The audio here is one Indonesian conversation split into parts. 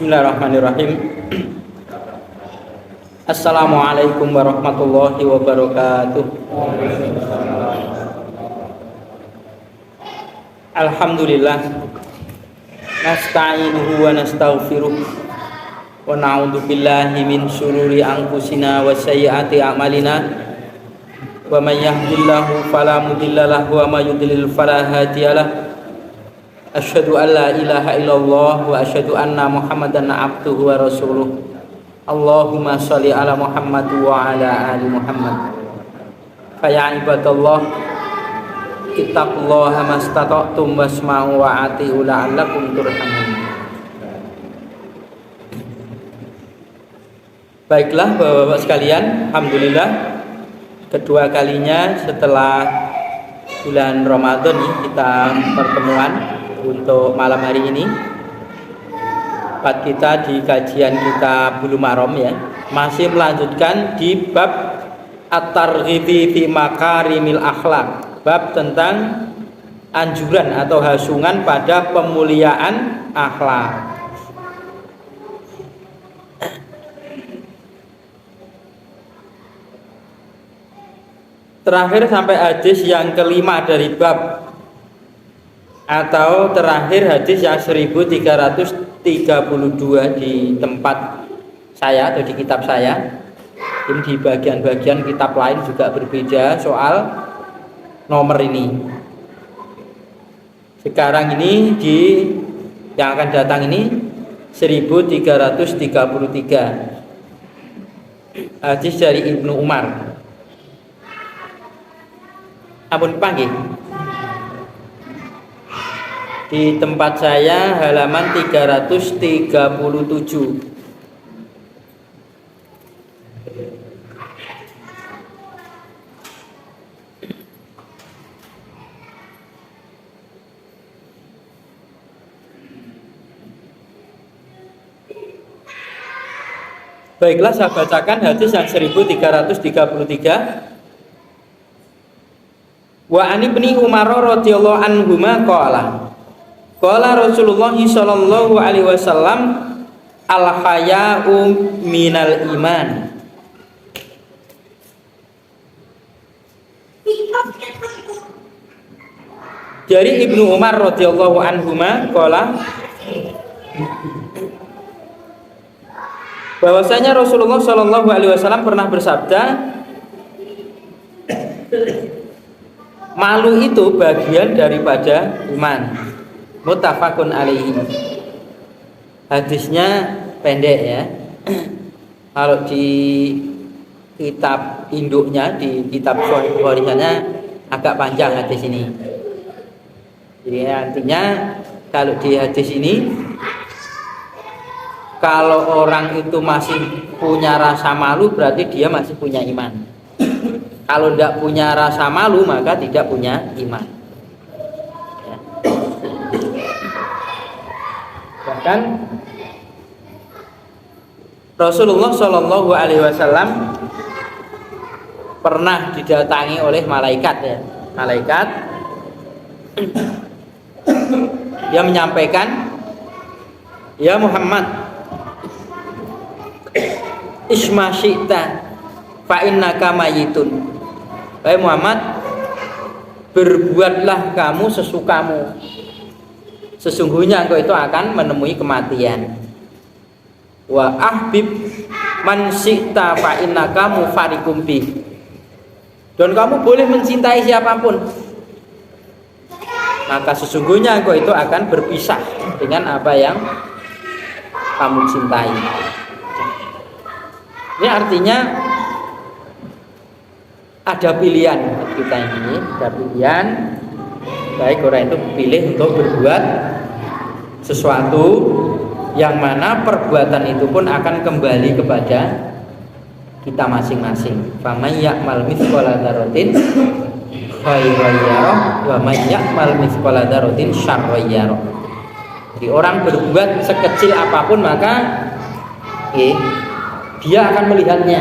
Bismillahirrahmanirrahim. Assalamualaikum warahmatullahi wabarakatuh. Alhamdulillah, nasta'inuhu wa nastaghfiruh wa na'udzu billahi min syururi anfusina wa sayyiati a'malina, wa may yahdihillahu fala mudhillalah wa may yudlil fala hadiyalah. Asyhadu an la ilaha illallah wa asyhadu anna Muhammadan abduhu wa rasuluh. Allahumma sholli ala Muhammad wa ala ali Muhammad. Fa ya ibadallah, ittaqullaha mastata'tum wasma'u wa ati'u la'allakum turhamun. Baiklah Bapak-bapak sekalian, alhamdulillah kedua kalinya setelah bulan Ramadan kita pertemuan untuk malam hari ini. Kita di kajian kita Bulughul Maram ya, masih melanjutkan di bab at-targhibi fi makarimil akhlak, bab tentang anjuran atau hasungan pada pemuliaan akhlak. Terakhir sampai hadis yang kelima dari bab, atau terakhir hadis yang 1332 di tempat saya atau di kitab saya. Ini di bagian-bagian kitab lain juga berbeda soal nomor ini. Sekarang ini di yang akan datang ini 1333 hadis dari Ibnu Umar. Ampun panggil. Di tempat saya halaman 337. Baiklah, saya bacakan hadis yang 1333. Wa an Ibni Umar radhiyallahu anhuma qala Rasulullah sallallahu alaihi wasallam al-haya'u minal iman. Dari Ibnu Umar radhiyallahu anhuma qala, bahwasanya Rasulullah sallallahu alaihi wasallam pernah bersabda, malu itu bagian daripada iman. Muttafaqun alaihi. Hadisnya pendek ya. Kalau di kitab induknya, di kitab Bukhari-nya agak panjang hadis ini. Jadi artinya kalau di hadis ini, kalau orang itu masih punya rasa malu berarti dia masih punya iman. Kalau tidak punya rasa malu maka tidak punya iman. Bahkan Rasulullah Shallallahu Alaihi Wasallam pernah didatangi oleh malaikat ya. Malaikat dia menyampaikan, ya Muhammad, isma syi'ta fa innaka mayitun. Wahai Muhammad, berbuatlah kamu sesukamu, sesungguhnya engkau itu akan menemui kematian. Wa ahbib man syi'ta fa innaka mufariqum bih. Dan kamu boleh mencintai siapapun, maka sesungguhnya engkau itu akan berpisah dengan apa yang kamu cintai. Ini artinya ada pilihan kita ini, ada pilihan. Baik orang itu pilih untuk berbuat sesuatu yang mana perbuatan itu pun akan kembali kepada kita masing-masing. Faman ya'mal mithqala dzarratin khairan yarah wa man ya'mal mithqala dzarratin syarran yarah. Jadi orang berbuat sekecil apapun maka dia akan melihatnya,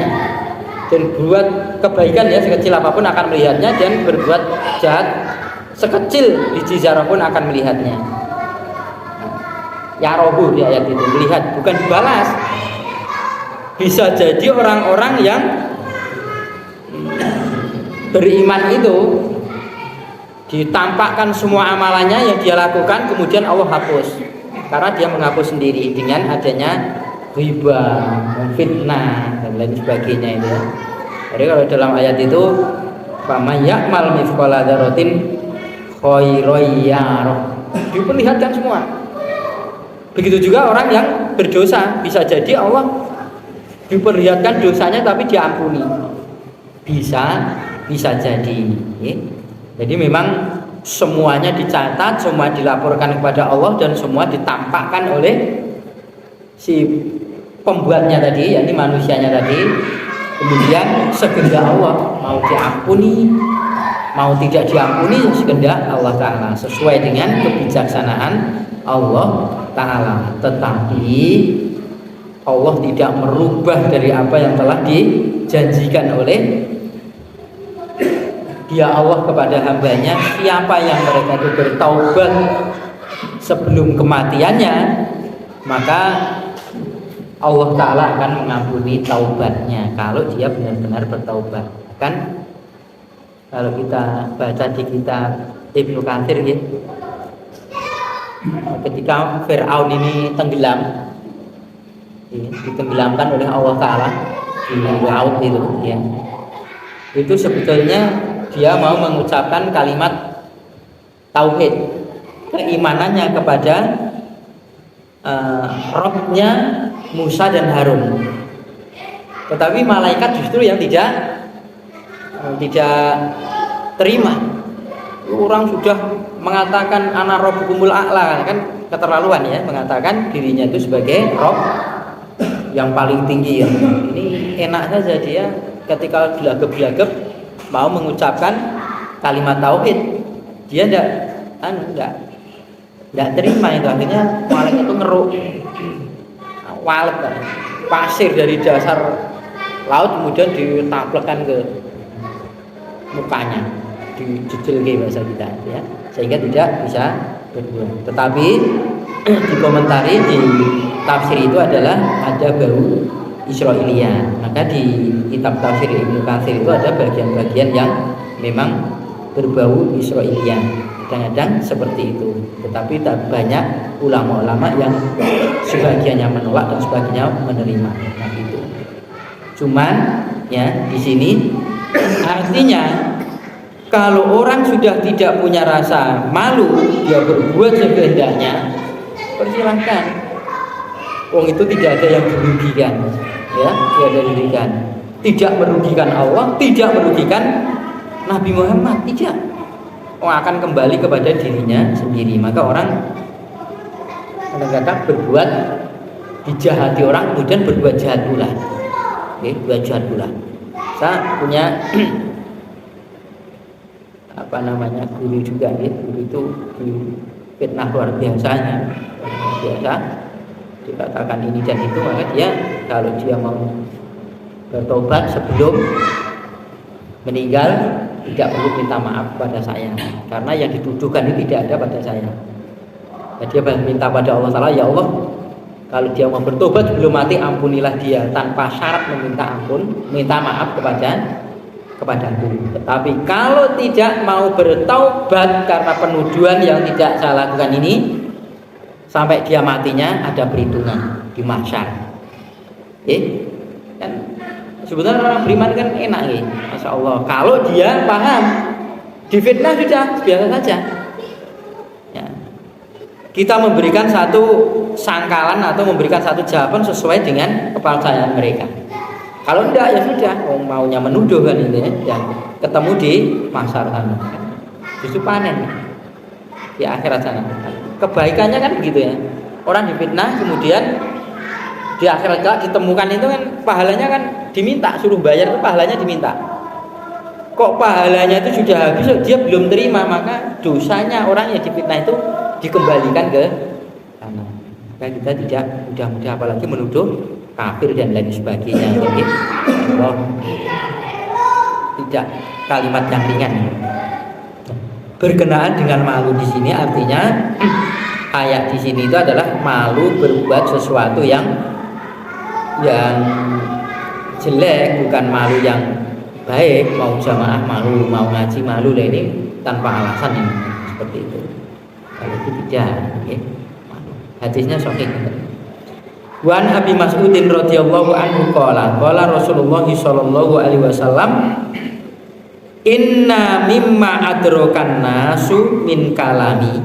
dan buat kebaikan ya sekecil apapun akan melihatnya, dan berbuat jahat sekecil biji zarah pun akan melihatnya. yarohu di ayat itu, melihat, bukan dibalas. Bisa jadi orang-orang yang beriman itu ditampakkan semua amalannya yang dia lakukan, kemudian Allah hapus karena dia menghapus sendiri dengan adanya riba, fitnah dan lain sebagainya itu ya. Jadi kalau dalam ayat itu faman ya'mal mithqala dzarratin khairan yarah, diperlihatkan semua. Begitu juga orang yang berdosa, bisa jadi Allah diperlihatkan dosanya tapi diampuni, bisa jadi ya. Jadi memang semuanya dicatat, semua dilaporkan kepada Allah dan semua ditampakkan oleh si pembuatnya tadi, yakni manusianya tadi. Kemudian sekehendak Allah, mau diampuni mau tidak diampuni sekehendak Allah Ta'ala, sesuai dengan kebijaksanaan Allah Ta'ala. Tetapi Allah tidak merubah dari apa yang telah dijanjikan oleh Dia Allah kepada hambanya. Siapa yang mereka itu bertaubat sebelum kematiannya, maka Allah Ta'ala akan mengampuni taubatnya kalau dia benar-benar bertaubat. Kan kalau kita baca di kitab Ibnu Katsir ya, ketika Fir'aun ini tenggelam, ditenggelamkan oleh Allah Ta'ala di laut itu ya, itu sebetulnya dia mau mengucapkan kalimat tauhid, keimanannya kepada Rabb-nya Musa dan Harun. Tetapi malaikat justru yang tidak terima. Orang sudah mengatakan ana rabbukumul a'la, kan keterlaluan ya, mengatakan dirinya itu sebagai Rabb yang paling tinggi ya. Ini enak saja dia ketika gelagap-gelagap mau mengucapkan kalimat tauhid, dia enggak terima itu. Akhirnya malaikat itu ngeruk walet pasir dari dasar laut, kemudian ditaplekkan ke mukanya, dijejel ke bahasa kita ya, sehingga tidak bisa berbuat. Tetapi dikomentari di tafsir itu adalah ada bau Israiliyah. Maka di kitab tafsir Ibnu Katsir itu ada bagian-bagian yang memang berbau Israiliyah. Kadang-kadang seperti itu. Tetapi banyak ulama-ulama yang sebagiannya menolak dan sebagiannya menerima. Nah, itu. Cuman ya di sini artinya kalau orang sudah tidak punya rasa malu, dia berbuat sekehendaknya, persilahkan. Wong itu tidak ada yang dirugikan, ya, tidak ada yang dirugikan. Tidak merugikan Allah, tidak merugikan Nabi Muhammad, tidak. Akan kembali kepada dirinya sendiri. Maka orang kadang-kadang berbuat dijahati orang, kemudian berbuat jahat pula. Oke, buat jahat pula. Saya punya guru juga ya. Guru itu fitnah luar biasanya, biasa dikatakan ini dan itu, maka dia kalau dia mau bertobat sebelum meninggal tidak perlu minta maaf pada saya, karena yang dituduhkan itu tidak ada pada saya. Dia minta pada Allah Ta'ala, ya Allah, kalau dia mau bertobat sebelum mati, ampunilah dia tanpa syarat meminta ampun, minta maaf kepadaku. Tetapi kalau tidak mau bertaubat karena penuduhan yang tidak saya lakukan ini, sampai dia matinya ada perhitungan di mahsyar. Kan sebenarnya orang beriman kan enak ya, Masya Allah. Kalau dia paham, difitnah sudah biasa saja. Ya. Kita memberikan satu sangkalan atau memberikan satu jawaban sesuai dengan kepercayaan mereka. Kalau enggak ya sudah, maunya menuduh kan ini ya, ketemu di mahsyar sana. Justru panen di akhirat sana. Kebaikannya kan begitu ya. Orang difitnah kemudian di akhirat kelak ditemukan itu kan pahalanya kan diminta, suruh bayar itu pahalanya diminta. Kok pahalanya itu sudah habis, dia belum terima, maka dosanya orang yang difitnah itu dikembalikan ke sana. Maka kita tidak mudah-mudah apalagi menuduh kafir dan lain sebagainya. Jadi Allah tidak kalimat yang ringan. Berkenaan dengan malu di sini artinya ayat di sini itu adalah malu berbuat sesuatu yang jelek, bukan malu yang baik. Mau jamaah malu, mau ngaji malu, lah ini tanpa alasan yang seperti itu. Kalau itu tidak, okay. Hadisnya sahih. Wan Abi Mas'udin radhiyallahu anhu qala Rasulullah sallallahu alaihi wasallam, inna mimma adrakan nasu min kalami.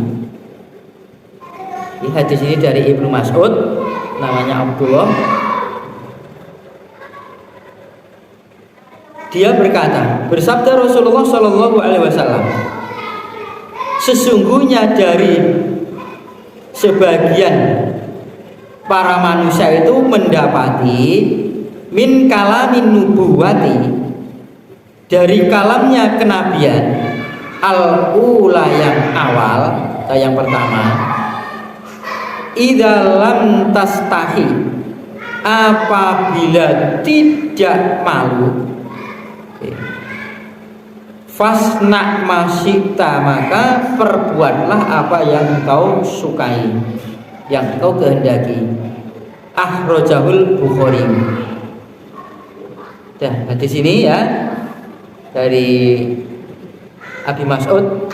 Di hadis ini dari Ibnu Mas'ud, namanya Abdullah. Dia berkata, bersabda Rasulullah sallallahu alaihi wasallam, sesungguhnya dari sebagian para manusia itu mendapati min kalamin nubuwati, dari kalamnya kenabian, al-ula yang awal atau yang pertama, idza lam tastahi, apabila tidak malu, fasna masyita, maka perbuatlah apa yang engkau sukai, yang engkau kehendaki. Akhrajahul Bukhari. Dah, hadis ini ya dari Abi Mas'ud.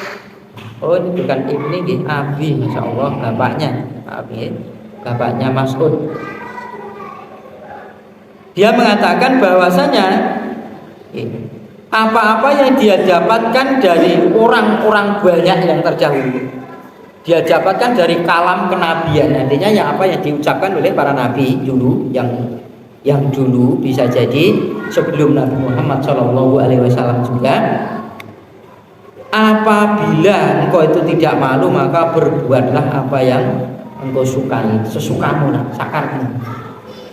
Oh, ini bukan Ibni nggih, Abi, masyaallah, bapaknya. Abi, bapaknya Mas'ud. Dia mengatakan bahwasanya apa-apa yang dia dapatkan dari orang-orang banyak yang terdahulu, dia dapatkan dari kalam kenabian. Nantinya yang apa yang diucapkan oleh para nabi dulu, yang dulu bisa jadi sebelum Nabi Muhammad SAW juga. Apabila engkau itu tidak malu, maka berbuatlah apa yang engkau sukai, sesukamu, sakarmu.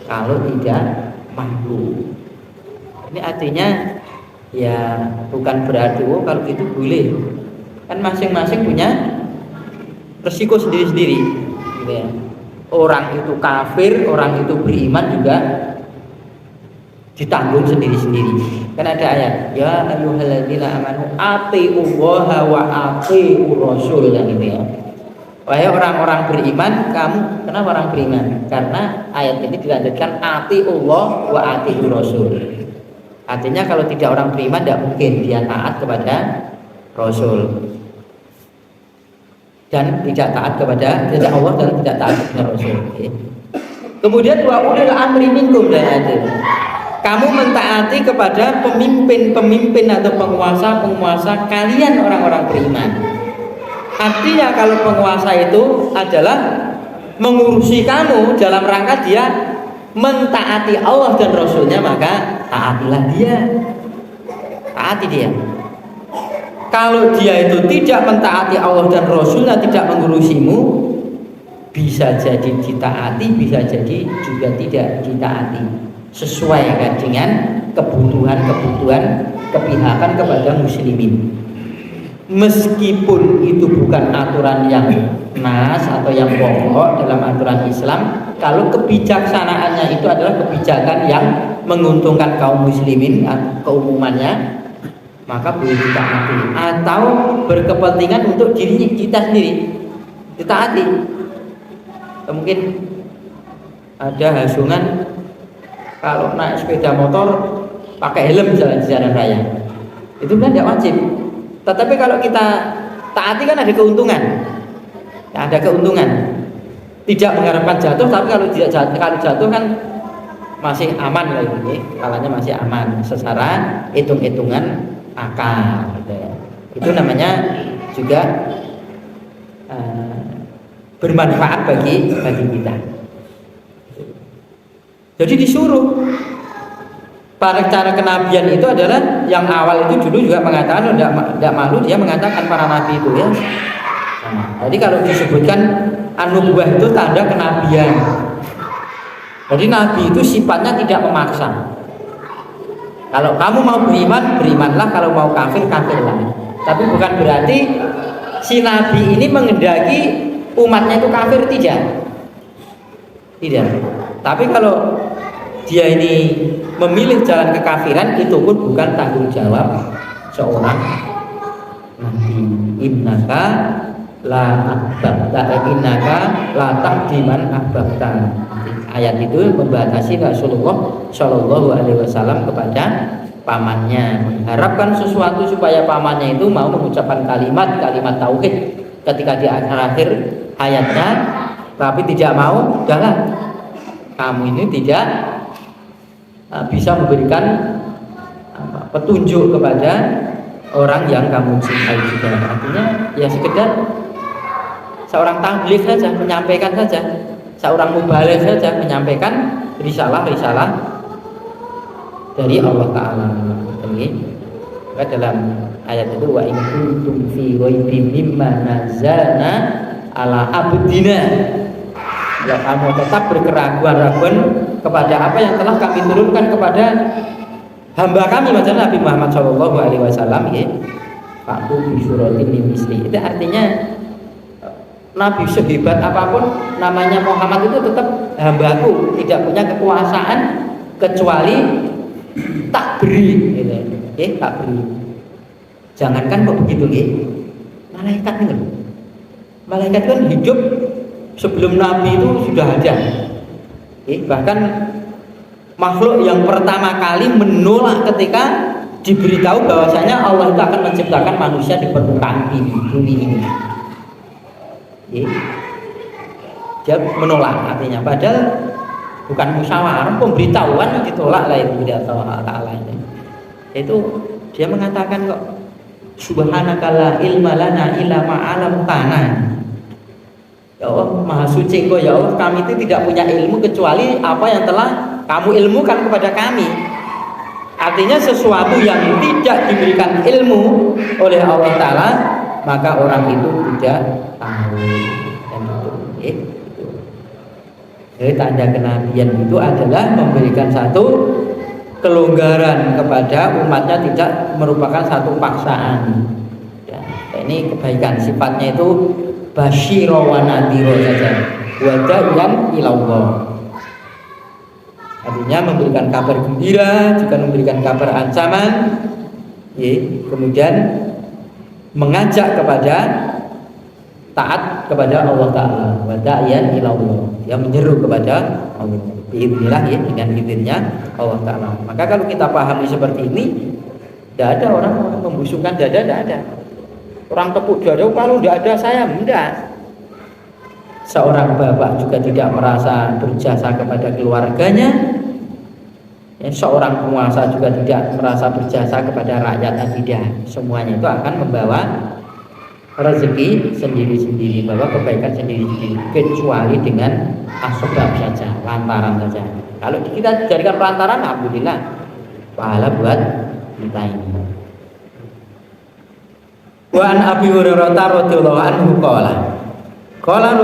Kalau tidak malu, ini artinya ya bukan berarti kalau gitu boleh, kan masing-masing punya resiko sendiri-sendiri gitu ya. Orang itu kafir, orang itu beriman juga ditanggung sendiri-sendiri. Kan ada ayat, ya ayyuhalladzina amanu atiullaha wa atiur rasul, yang itu ya. Wahai orang-orang beriman, kamu kenapa orang beriman? Karena ayat ini dilanjutkan atiullah wa atiur rasul. Artinya kalau tidak orang beriman, tidak mungkin dia taat kepada Rasul dan tidak taat kepada Allah dan tidak taat kepada Rasul. Kemudian wa ulil amri minkum, dan ada kamu mentaati kepada pemimpin atau penguasa kalian orang-orang beriman. Artinya kalau penguasa itu adalah mengurusi kamu dalam rangka dia mentaati Allah dan Rasulnya, maka taatilah dia, taati dia. Kalau dia itu tidak mentaati Allah dan Rasulnya, tidak mengurusimu, bisa jadi ditaati, bisa jadi juga tidak ditaati, sesuai dengan kebutuhan kepihakan kepada muslimin. Meskipun itu bukan aturan yang nas atau yang pokok dalam aturan Islam, kalau kebijaksanaannya itu adalah kebijakan yang menguntungkan kaum muslimin keumumannya, maka boleh ditaati. Atau berkepentingan untuk diri kita sendiri, ditaati. Mungkin ada hasungan kalau naik sepeda motor pakai helm misalnya di jalan raya, itu kan tidak wajib. Tetapi kalau kita taati kan ada keuntungan, ada keuntungan. Tidak mengharapkan jatuh, tapi kalau jatuh kan masih aman lah ini, kalanya masih aman secara hitung-hitungan akal. Gitu ya. Itu namanya juga bermanfaat bagi kita. Jadi disuruh. Pada cara kenabian itu adalah yang awal itu dulu juga mengatakan tidak malu, dia mengatakan para nabi itu ya. Jadi kalau disebutkan an-nubuwah itu tanda kenabian. Jadi nabi itu sifatnya tidak memaksa. Kalau kamu mau beriman, berimanlah, kalau mau kafir, kafirlah. Tapi bukan berarti si nabi ini menghendaki umatnya itu kafir, tidak. Tidak. Tapi kalau dia ini memilih jalan kekafiran, itu pun bukan tanggung jawab seorang nabi. Innaka la ahbabta innaka la tahdiman ahbabta. Ayat itu membatasi Rasulullah Shallallahu Alaihi Wasallam kepada pamannya, mengharapkan sesuatu supaya pamannya itu mau mengucapkan kalimat tauhid ketika di akhir hayatnya, tapi tidak mau, jangan, kamu ini tidak bisa memberikan petunjuk kepada orang yang kamu cintai juga. Artinya ya sekedar seorang tabligh saja, menyampaikan saja, seorang mubaligh saja menyampaikan risalah dari Allah Ta'ala. Ini dalam ayat itu wa in kuntum fi ghaibin mimma nazzalna ala abdina. Ya, kamu tetap berkeraguan-raguan kepada apa yang telah kami turunkan kepada hamba kami, macam Nabi Muhammad Shallallahu Alaihi Wasallam. Ya, Faktu bisuratin misli. Itu artinya Nabi sehebat apapun namanya Muhammad itu tetap hambaku, tidak punya kekuasaan kecuali tak beri, gitu. Tak beri. Jangankan kok begitu, malaikat ini, malaikat kan hidup sebelum Nabi itu sudah ada. Bahkan makhluk yang pertama kali menolak ketika diberitahu bahwasanya Allah itu akan menciptakan manusia di permukaan bumi ini. Dia menolak, artinya padahal bukan musyawarah, pemberitahuan ditolak lah itu dari Allah Ta'ala ini. Itu dia mengatakan kok subhanaka la ilma lana illa ma 'allamtana. Ya Allah, maha suci Engkau ya Allah, kami itu tidak punya ilmu kecuali apa yang telah kamu ilmukan kepada kami. Artinya sesuatu yang tidak diberikan ilmu oleh Allah Ta'ala, maka orang itu tidak tahu. Dan itu. Jadi tanda kenabian itu adalah memberikan satu kelonggaran kepada umatnya, tidak merupakan satu paksaan. Ya, ini kebaikan, sifatnya itu basyira wa nadhira saja, wa da'iyan ilallah. Artinya memberikan kabar gembira, juga memberikan kabar ancaman, kemudian mengajak kepada taat kepada Allah Ta'ala, wa da'iyan ilallah, yang menyeru kepada Allah. Inilah ya, dengan izinnya Allah Ta'ala. Maka kalau kita pahami seperti ini, tidak ada orang membusungkan dada, tidak ada. Orang tepuk dada, kalau tidak ada saya, tidak. Seorang bapak juga tidak merasa berjasa kepada keluarganya. Seorang penguasa juga tidak merasa berjasa kepada rakyatnya, tidak. Semuanya itu akan membawa rezeki sendiri-sendiri, bahwa kebaikan sendiri-sendiri, kecuali dengan asbab saja, lantaran saja. Kalau kita jadikan lantaran, alhamdulillah pahala buat kita ini. Wa an Abi Hurairah radhiyallahu anhu qala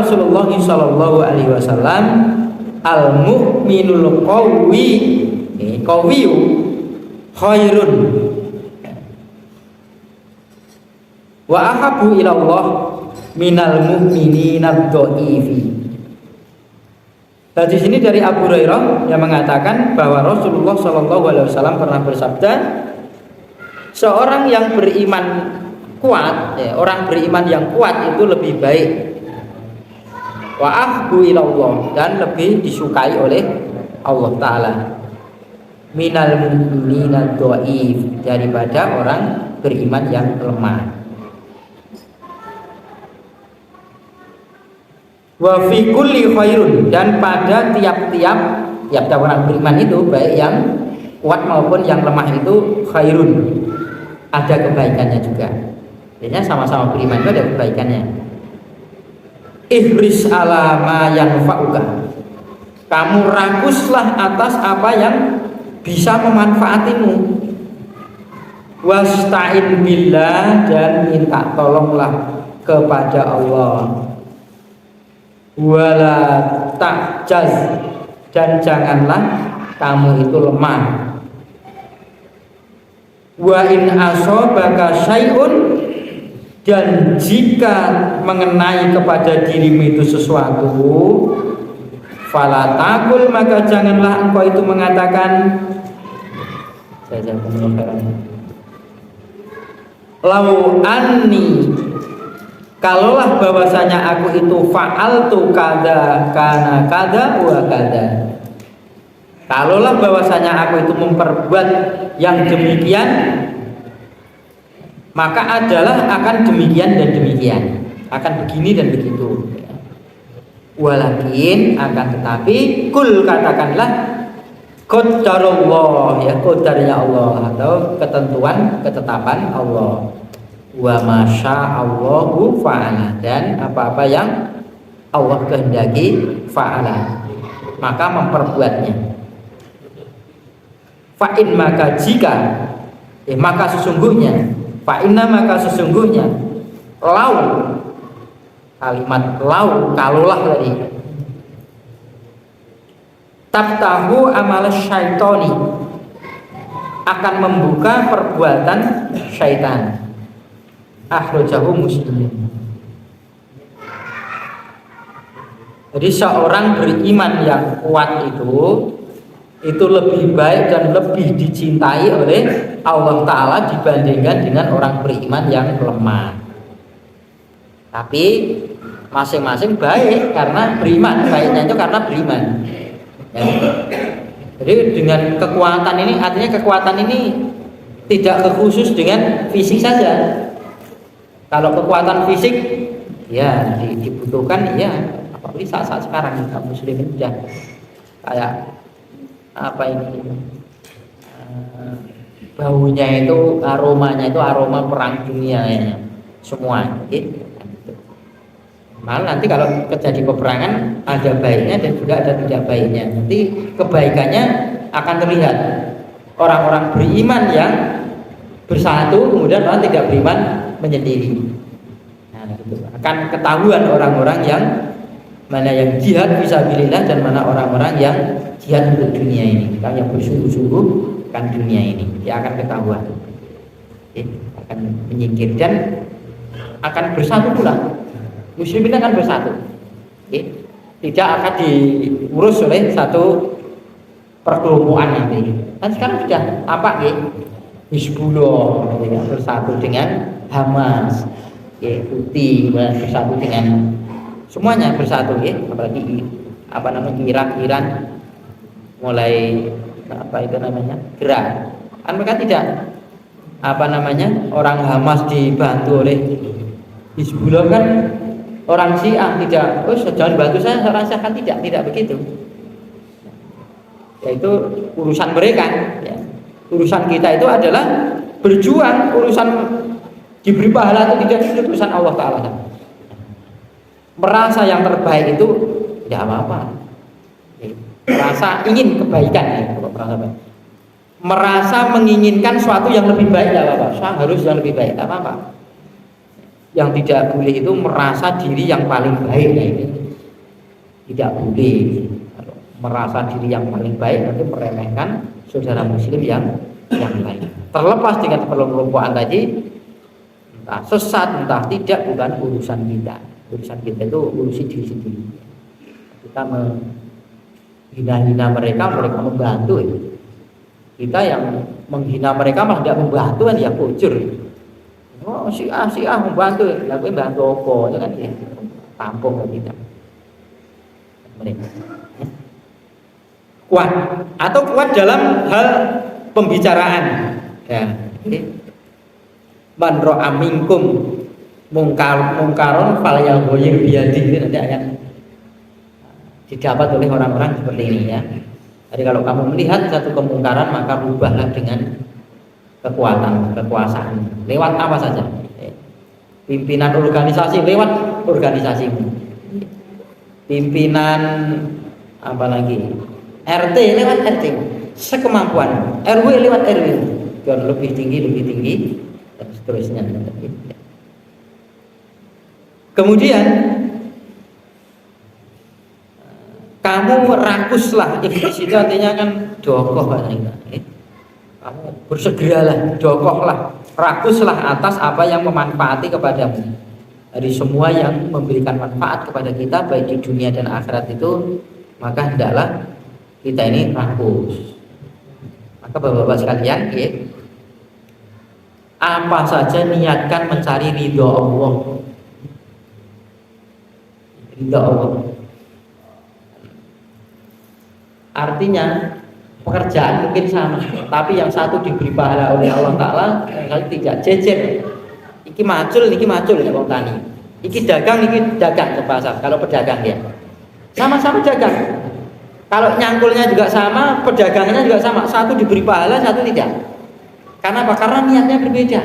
Rasulullah sallallahu alaihi wasallam al mu'minul qawiyyu khairun wa ahabbu ila Allah minal mu'minina dhaifi. Dan di sini dari Abu Hurairah yang mengatakan bahwa Rasulullah Shallallahu Alaihi Wasallam pernah bersabda, seorang yang beriman kuat, orang beriman yang kuat itu lebih baik, wa ahabbu ila Allah, dan lebih disukai oleh Allah Ta'ala, minal mu'minina dhaif, daripada orang beriman yang lemah. Wa fi kulli khairun, dan pada tiap-tiap orang beriman itu, baik yang kuat maupun yang lemah itu, khairun, ada kebaikannya juga. Artinya sama-sama beriman itu ada kebaikannya. Ihris ala ma yanfa'uka, kamu rakuslah atas apa yang bisa memanfaatimu. Wasta'in billah, dan minta tolonglah kepada Allah. Wala ta'jaz, dan janganlah kamu itu lemah. Wa in asobaka syai'un, dan jika mengenai kepada dirimu itu sesuatu, fala taqul, maka janganlah engkau itu mengatakan, lau anni kalaulah bahwasanya aku itu fa'altu kada kana kada wa kada, kalaulah bahwasanya aku itu memperbuat yang demikian, maka adalah akan demikian dan demikian, akan begini dan begitu. Walakin akan tetapi kul katakanlah qadarullah, ya qadarnya Allah atau ketentuan ketetapan Allah. Wa masya Allahu fa'ala, dan apa-apa yang Allah kehendaki fa'ala maka memperbuatnya. Fa'in maka jika maka sesungguhnya, fa'inna maka sesungguhnya, lau, kalimat lau kalaulah tadi, taftahu amal syaitoni, akan membuka perbuatan syaitan. Akhrajahu Muslim. Jadi seorang beriman yang kuat itu lebih baik dan lebih dicintai oleh Allah Ta'ala dibandingkan dengan orang beriman yang lemah. Tapi masing-masing baik karena beriman, baiknya itu karena beriman ya. Jadi dengan kekuatan ini, artinya kekuatan ini tidak khusus dengan fisik saja. Kalau kekuatan fisik ya dibutuhkan ya, apalagi saat sekarang kaum muslimin sudah kayak apa ini, baunya itu, aromanya itu aroma perang dunia ya, semua gitu. Malah nanti kalau terjadi peperangan ada baiknya dan juga ada tidak baiknya. Nanti kebaikannya akan terlihat, orang-orang beriman yang bersatu, kemudian orang tidak beriman menyendiri. Nah, gitu. Akan ketahuan orang-orang yang mana yang jihad fisabilillah dan mana orang-orang yang jihad untuk dunia ini. Kalau yang bersungguh-sungguh kan dunia ini, dia akan ketahuan, akan menyingkir dan akan bersatu pula. Muslimin akan bersatu, tidak akan diurus oleh satu perkelompokan nanti. Dan sekarang sudah apa Hizbullah bersatu dengan Hamas, Houthi bersatu dengan semuanya bersatu, apalagi apa namanya Irak, Iran mulai apa itu namanya gerak. Kan mereka tidak apa namanya, orang Hamas dibantu oleh Hizbullah kan. Orang Syiah tidak, jangan bantu saya rasakan, tidak begitu. Yaitu urusan mereka. Ya. Urusan kita itu adalah berjuang, urusan diberi pahala atau tidak itu urusan Allah Ta'ala. Merasa yang terbaik itu tidak apa-apa. Merasa ingin kebaikan, merasa menginginkan sesuatu yang lebih baik tidak apa-apa. Saya harus yang lebih baik, tidak apa-apa. Yang tidak boleh itu merasa diri yang paling baik, ini tidak boleh. Merasa diri yang paling baik nanti meremehkan saudara muslim yang lain. Terlepas dengan kelompokan tadi, entah sesat entah tidak, bukan urusan kita. Urusan kita itu urusi diri sendiri. Kita menghina-hina mereka, mereka membantu. Kita yang menghina mereka malah tidak membantu, kan ya bocor. Oh, si A membantu, tapi bantu apa? Itu kan ya, tampung kita. Mereka kuat atau kuat dalam hal pembicaraan. Ya, man ra'a minkum mungkaron falyughayyir biyadihi, itu nanti akan didapat oleh orang-orang seperti ini ya. Jadi kalau kamu melihat satu kemungkaran, maka rubahlah dengan kekuasaan lewat apa saja, pimpinan organisasi lewat organisasimu, pimpinan apa lagi RT lewat RT, sekemampuan RW lewat RW, biar lebih tinggi dan seterusnya. Kemudian kamu rakuslah, ikhlas itu artinya kan dokoh, kamu bersegeralah, dokohlah, rakuslah atas apa yang memanfaati kepadamu. Dari semua yang memberikan manfaat kepada kita baik di dunia dan akhirat itu, maka hendaklah kita ini rakus. Maka bapak-bapak sekalian, apa saja niatkan mencari ridho Allah. ridha Allah. Artinya pekerjaan mungkin sama, tapi yang satu diberi pahala oleh Allah Ta'ala, yang kali tidak jejer. Iki macul ya wong tani. Iki dagang ke pasar. Kalau pedagang dia sama-sama dagang. Kalau nyangkulnya juga sama, perdagangannya juga sama. Satu diberi pahala, satu tidak. Karena apa? Karena niatnya berbeda.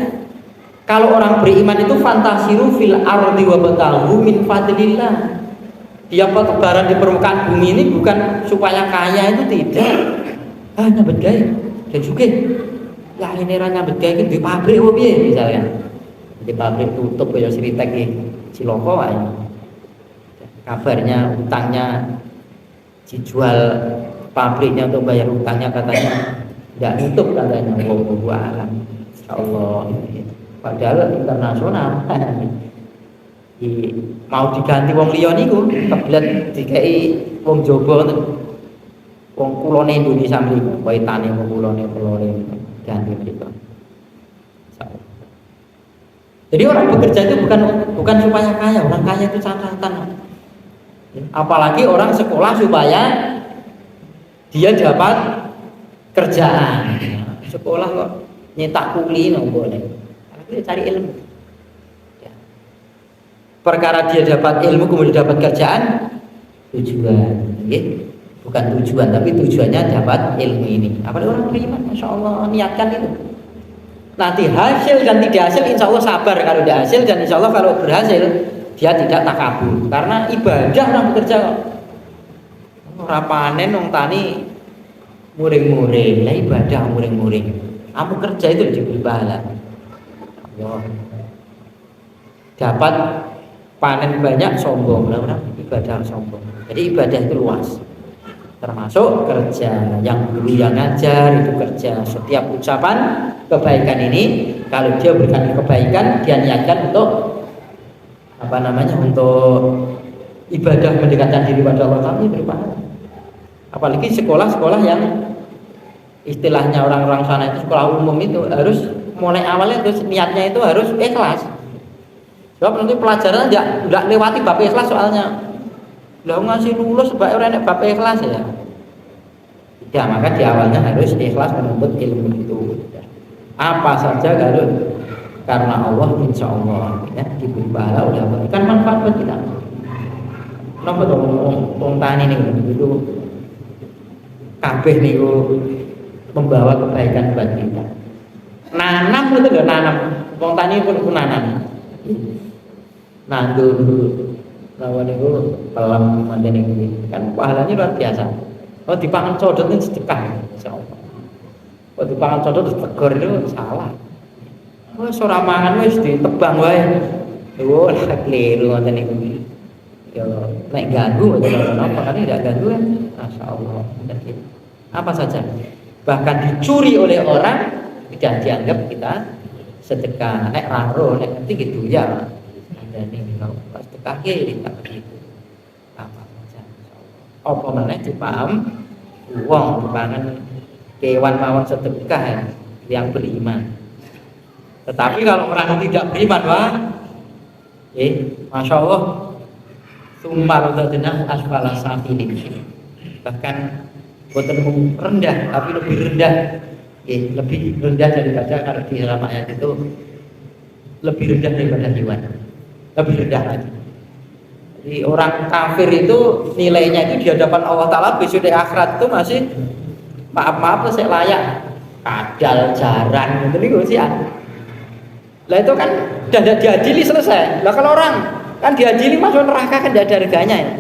Kalau orang beriman itu fantasiru fil ardi wa batahu min fadlillah. Dia bertebaran di permukaan bumi ini bukan supaya kaya, itu tidak. Nyambet gawe dan juga ya ini ra nyambet gawe iki di pabrik opo piye misalnya. Di pabrik tutup kaya Sritek iki Ciloko wae. Kabarnya utangnya dijual pabriknya untuk bayar utangnya, katanya tidak nutup katanya. Wallahu alam. Insyaallah. Padahal internasional. Mau diganti wong liya niku kebelet dikei wong Jawa ngoten. Wong kulone Indonesia mriku, waitane wong kulone ganti mriku. Jadi orang bekerja itu bukan supaya kaya, orang kaya itu catatan. Apalagi orang sekolah supaya dia dapat kerjaan. Sekolah kok nyetak kuli no boleh. Tapi cari ilmu. Perkara dia dapat ilmu kemudian dapat kerjaan, tujuan, bukan tujuan tapi tujuannya dapat ilmu ini. Apalagi orang beriman, masya Allah niatkan itu. Nanti hasil dan tidak hasil, insya Allah sabar kalau tidak hasil, dan insya Allah kalau berhasil dia tidak takabur. Karena ibadah orang bekerja. Ora panen wong tani muring-muring, lah ibadah muring-muring. Kamu kerja itu diberi pahala. Allah. Dapat panen banyak sombong, orang ibadah sombong. Jadi ibadah itu luas, termasuk kerja. Yang guru yang ngajar itu kerja. Setiap ucapan kebaikan ini, kalau dia berikan kebaikan, dia niatkan untuk untuk ibadah mendekatkan diri pada Allah Ta'ala, berpahala. Apalagi sekolah-sekolah yang istilahnya orang-orang sana itu sekolah umum, itu harus mulai awalnya terus niatnya itu harus ikhlas. Sebab nanti pelajaran tidak lewati bab ikhlas soalnya. Lah ngasih lulus sebab ora nek bab ikhlas ya. Ya, maka di awalnya harus ikhlas menuntut ilmu itu. Apa saja kalau karena Allah, insya Allah ya, diberi pahala udah berikan manfaat buat kita. Kenapa tuh wong tani nih itu kabeh niku membawa kebaikan buat kita. Nanam itu lho, nanam. Wong tani pun nanam. Nandur lawan itu pelam manten iki kan pahalanya luar biasa. Oh dipangan codot itu sedekah insyaallah. Oh dipangan codot terus tegor itu salah. Wis ora mangan wis ditebang wae. Oh lah keliru ngoten niku. Ya nek ganggu apa kan tidak ganggu kan. Masyaallah. Apa saja bahkan dicuri oleh orang tidak dianggap kita sedekah. Nek raro nek ngerti gitu ya. Dan ini kalau pas kaki tak begitu apa saja apa meneh dipaham uang dipangan kewan mawon sedekah yang beriman. Tetapi kalau orang tidak beriman wah masya Allah sumar dadana asfala safilin, bahkan boten rendah tapi lebih rendah lebih rendah daripada kalau di dalam ayat itu lebih rendah daripada hewan, lebih rendah lagi. Jadi orang kafir itu nilainya itu di hadapan Allah Ta'ala besok di akhirat itu masih maaf saya layak kadal jarang gitu nih sih. Lah itu kan sudah diadili selesai. Lah kalau orang kan diadili masuk neraka kan tidak ada harganya ya.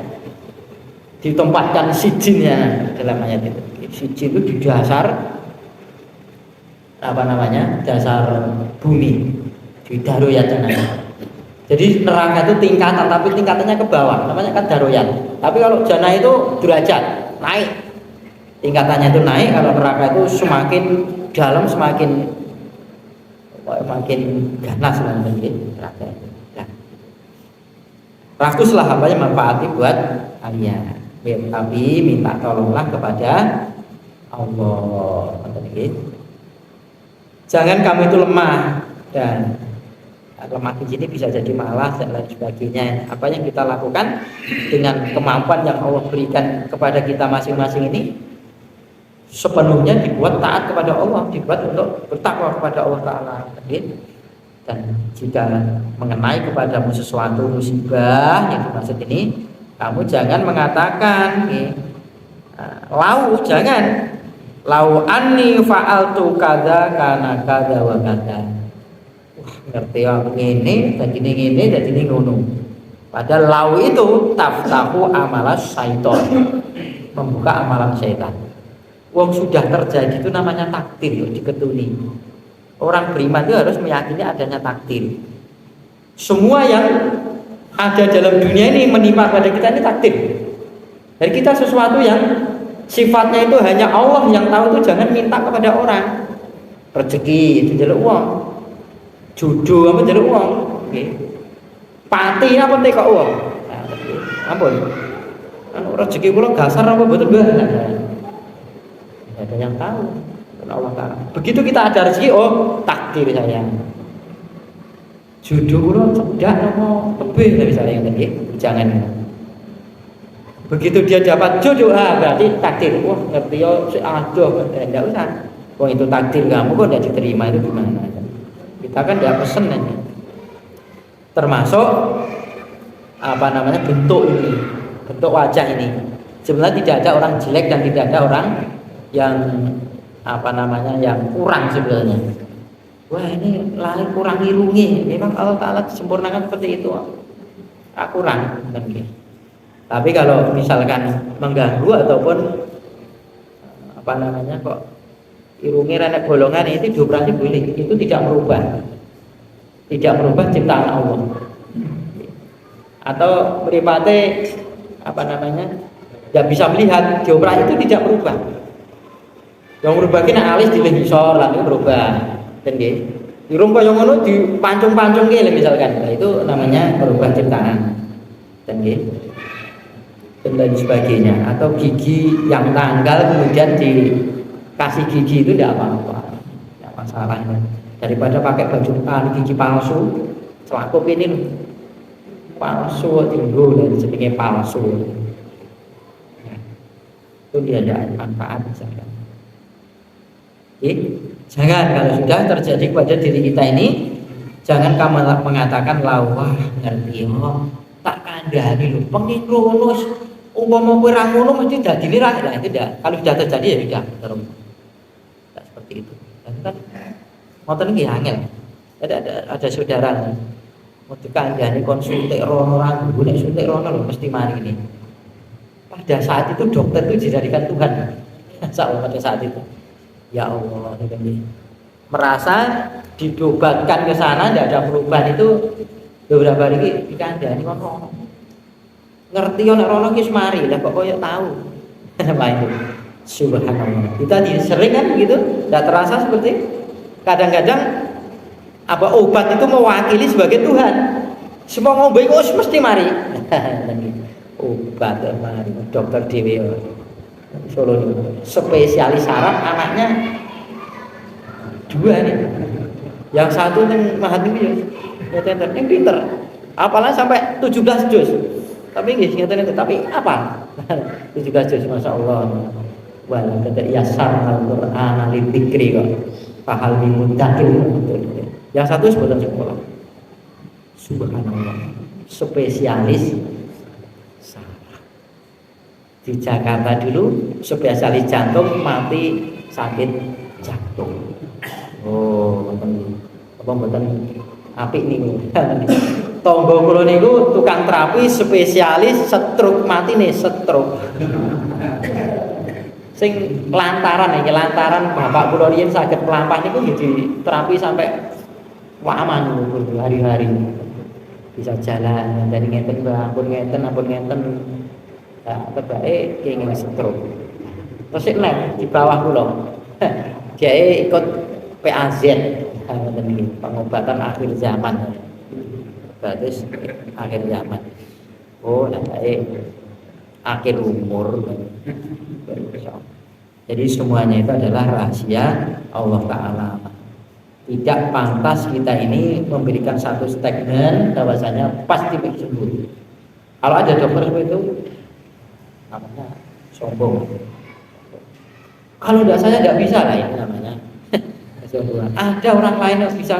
Ditempatkan sijinnya dalam ayat itu. Sijin itu di dasar dasar bumi, di daroyatnya. Jadi neraka itu tingkatan, tapi tingkatannya ke bawah, namanya kan daroyat. Tapi kalau jannah itu derajat, naik. Tingkatannya itu naik, kalau neraka itu semakin dalam semakin ganas nanti neraka. Nah, rakuslah apanya manfaatnya buat kalian. Tapi minta tolonglah kepada Allah. Jangan kamu itu lemah dan lemah di sini bisa jadi malas dan lain sebagainya. Apa yang kita lakukan dengan kemampuan yang Allah berikan kepada kita masing-masing ini sepenuhnya dibuat taat kepada Allah, dibuat untuk bertakwa kepada Allah Ta'ala. Dan jika mengenai kepadamu sesuatu musibah yang dimaksud ini, kamu jangan mengatakan lau, jangan lau anni fa'altu kada kana kada wa kada. Wah, ngerti aku ini, dan ini, dan ini ngono. Padahal lau itu taftahu amalas syaiton, membuka amalan syaitan. Wong sudah terjadi itu namanya takdir, diketuni. Orang beriman itu harus meyakini adanya takdir. Semua yang ada dalam dunia ini menimpa pada kita ini takdir. Jadi kita sesuatu yang sifatnya itu hanya Allah yang tahu, itu jangan minta kepada orang. Rezeki itu jaluk uang, jodoh apa jaluk uang, pati apa teka uang. Ampun, rezeki kula gasar apa betul bah? Tidak ada yang tahu. Allah Ta'ala. Begitu kita ada rezeki, oh takdir saya. Jodoh kula cedak apa lebih dari saya yang tadi, jangan. Begitu dia dapat jodoh, berarti takdir. Wah, ngerti yo aduh, enggak usah. Wah, itu takdir kamu kok tidak diterima, itu gimana? Kita kan tidak pesen aja. Termasuk apa namanya bentuk ini, bentuk wajah ini. Sebenarnya tidak ada orang jelek dan tidak ada orang yang apa namanya yang kurang sebenarnya. Wah, ini lahir kurang irungi. Memang Allah Ta'ala sempurnakan seperti itu. Kurang kan gitu. Tapi kalau misalkan mengganggu ataupun apa namanya kok irungi renek bolongan itu dioperasi boleh, itu tidak merubah ciptaan Allah. Atau meripate apa namanya tidak bisa melihat, dioperasi itu tidak merubah. Yang merubah kena alis di lengisor lalu berubah, dan gitu. Irung kaya ngono dipancung-pancung gitu misalkan, nah, itu namanya merubah ciptaan, dan gitu. Dan lain sebagainya. Atau gigi yang tanggal kemudian dikasih gigi itu tidak apa-apa, tidak masalahnya. Daripada pakai baju gigi palsu, selaku ini palsu tinggal dan sebagainya palsu, itu dia ada manfaat misalkan. Jangan, kalau sudah terjadi pada diri kita ini, jangan kamu mengatakan lawah ngerti tak kandhani lho pengen lulus umpama kowe ra ngono mesti dadine ra. Nah, itu tidak. Kalau sudah terjadi ya sudah terus. Tak seperti itu. Dan kan ngoten nggih angel. Ada saudara mau dikandhani kon suntik rono ra nggo nek suntik rono lho mesti mari ini. Pada saat itu dokter itu dijadikan Tuhan. Pada saat itu. Ya Allah, merasa didobatkan ke sana tidak ada perubahan itu beberapa hari ini dikandani kono. Ngerti yo nek rono ki mari, lah kok koyo tahu. Apa itu? Subhanallah. Kita sering kan begitu, tidak terasa seperti kadang-kadang apa obat itu mewakili sebagai Tuhan. Semua ngombe mesti mari. Obat mari dokter dhewe. Solo spesialis saraf anaknya 2 nih. Yang satu yang Mahatmi yang pinter. Apalagi sampai 17 juz. Tapi nggih ngeten itu, tapi apa? 17 juz Masya Allah. Wal kata yasar al-Qur'an lidzikri kok. Pahal mudakil. Yang satu sebutan sekolah. Subhanallah. Spesialis di Jakarta dulu spesialis jantung mati sakit jantung. Oh, apa mboten apik niku. Tangga kula niku tukang terapi spesialis stroke, mati nih stroke. Sing lantaran bapak kula riyen sakit pelampah niku di terapi sampai waman hari-hari. Bisa jalan dari ngeten Mbak, ampun ngeten. Tebake kenging stroke. Terus lem di bawah kula. Dia ikut PAZ, pengobatan akhir zaman. Bagus akhir zaman. Oh, akhir umur. Jadi semuanya itu adalah rahasia Allah Ta'ala. Tidak pantas kita ini memberikan satu statement bahwasanya pasti sembuh. Kalau ada dokter seperti itu, namanya sombong. Kalau tidak saya tidak bisa lah ini namanya kesombongan. Ada orang lain yang bisa.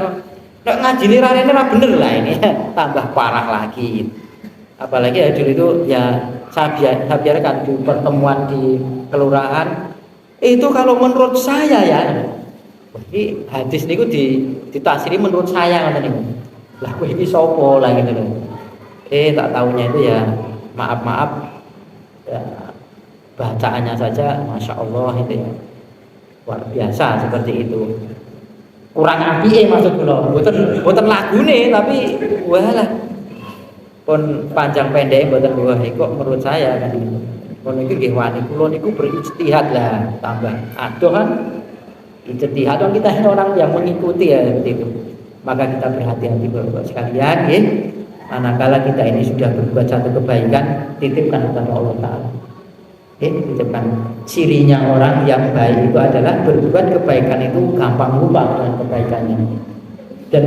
Nggak ngaji ini bener lah ini tambah parah lagi. Apalagi ya dulu itu ya saya biarkan di pertemuan di kelurahan itu kalau menurut saya ya. Jadi hadis niku ditasiri menurut saya ngoten niku. Lah kowe iki sapa lah gitu loh. Tak tahunya itu ya maaf ya, bacaannya saja Masya Allah itu ya luar biasa seperti itu. Kurang apike maksud kula. Mboten lagune tapi walah pun panjang pendek mboten wah kok menurut saya kan gitu. Pun iki nggih wani kula niku berijtihad lah tambah. Aduh kan ijtihad kita ini orang yang mengikuti ya seperti itu. Maka kita berhati-hati Bapak sekalian nggih. Manakala kita ini sudah berbuat satu kebaikan, titipkan kepada Allah Taala. Titipkan. Cirinya orang yang baik itu adalah berbuat kebaikan itu gampang lupa dengan kebaikannya. Dan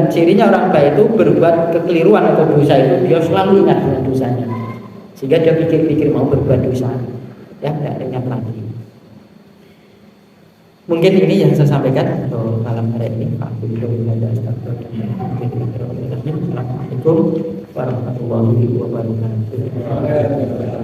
cirinya orang baik itu berbuat kekeliruan atau dosa itu dia selalu ingat dengan dosanya. Sehingga dia pikir-pikir mau berbuat dosa. Ya, tidak ingat lagi. Mungkin ini yang saya sampaikan untuk malam hari ini. Assalamualaikum warahmatullahi wabarakatuh.